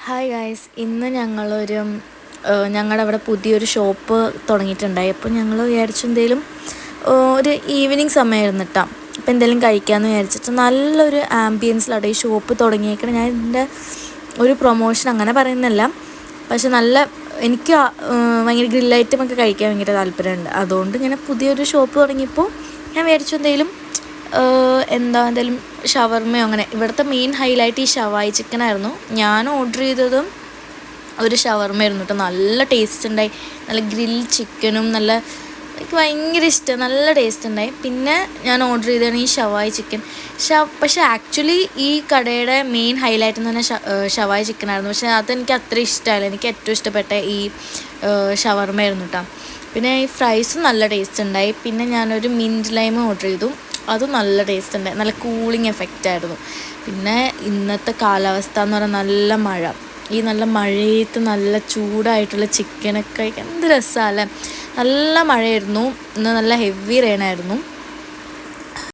Hi guys, ഇന്ന് ഞങ്ങളുടെ അവിടെ പുതിയൊരു ഷോപ്പ് തുടങ്ങിയിട്ടുണ്ടായി. അപ്പോൾ ഞങ്ങൾ വിചാരിച്ചു എന്തെങ്കിലും ഒരു ഈവനിങ് സമയമായിരുന്നു കേട്ടോ. അപ്പോൾ എന്തെങ്കിലും കഴിക്കാമെന്ന് വിചാരിച്ചിട്ട് നല്ലൊരു ആംബിയൻസിലാണ് ഈ ഷോപ്പ് തുടങ്ങിയേക്കണം. ഞാൻ ഇതിൻ്റെ ഒരു പ്രൊമോഷൻ അങ്ങനെ പറയുന്നില്ല, പക്ഷെ എനിക്ക് ഭയങ്കര ഗ്രിൽ ഐറ്റമൊക്കെ കഴിക്കാൻ ഭയങ്കര താല്പര്യമുണ്ട്. അതുകൊണ്ട് ഇങ്ങനെ പുതിയൊരു ഷോപ്പ് തുടങ്ങിയപ്പോൾ ഞാൻ വിചാരിച്ചു എന്തായാലും ഷവർമയോ അങ്ങനെ. ഇവിടുത്തെ മെയിൻ ഹൈലൈറ്റ് ഈ ഷവായി ചിക്കനായിരുന്നു. ഞാൻ ഓർഡർ ചെയ്തതും ഒരു ഷവർമയായിരുന്നു കേട്ടോ. നല്ല ടേസ്റ്റ് ഉണ്ടായി. നല്ല ഗ്രിൽ ചിക്കനും എനിക്ക് ഭയങ്കര ഇഷ്ടം, നല്ല ടേസ്റ്റ് ഉണ്ടായി. പിന്നെ ഞാൻ ഓർഡർ ചെയ്തതാണ് ഈ ഷവായി ചിക്കൻ. പക്ഷേ ആക്ച്വലി ഈ കടയുടെ മെയിൻ ഹൈലൈറ്റ് എന്ന് പറഞ്ഞാൽ ഷവായി ചിക്കനായിരുന്നു. പക്ഷേ അതെനിക്ക് അത്ര ഇഷ്ടമായില്ല. എനിക്ക് ഏറ്റവും ഇഷ്ടപ്പെട്ട ഈ ഷവർമയായിരുന്നു കേട്ടോ. പിന്നെ ഈ ഫ്രൈസും നല്ല ടേസ്റ്റ് ഉണ്ടായി. പിന്നെ ഞാനൊരു മിൻറ്റ് ലൈം ഓർഡർ ചെയ്തു, അതും നല്ല ടേസ്റ്റ് ഉണ്ടായി. നല്ല കൂളിംഗ് എഫക്റ്റ് ആയിരുന്നു. പിന്നെ ഇന്നത്തെ കാലാവസ്ഥ എന്ന് പറഞ്ഞാൽ നല്ല മഴ. ഈ നല്ല മഴയത്ത് നല്ല ചൂടായിട്ടുള്ള ചിക്കനൊക്കെ എന്ത് രസമല്ലേ. നല്ല മഴയായിരുന്നു, ഇന്ന് നല്ല ഹെവി റെയിനായിരുന്നു.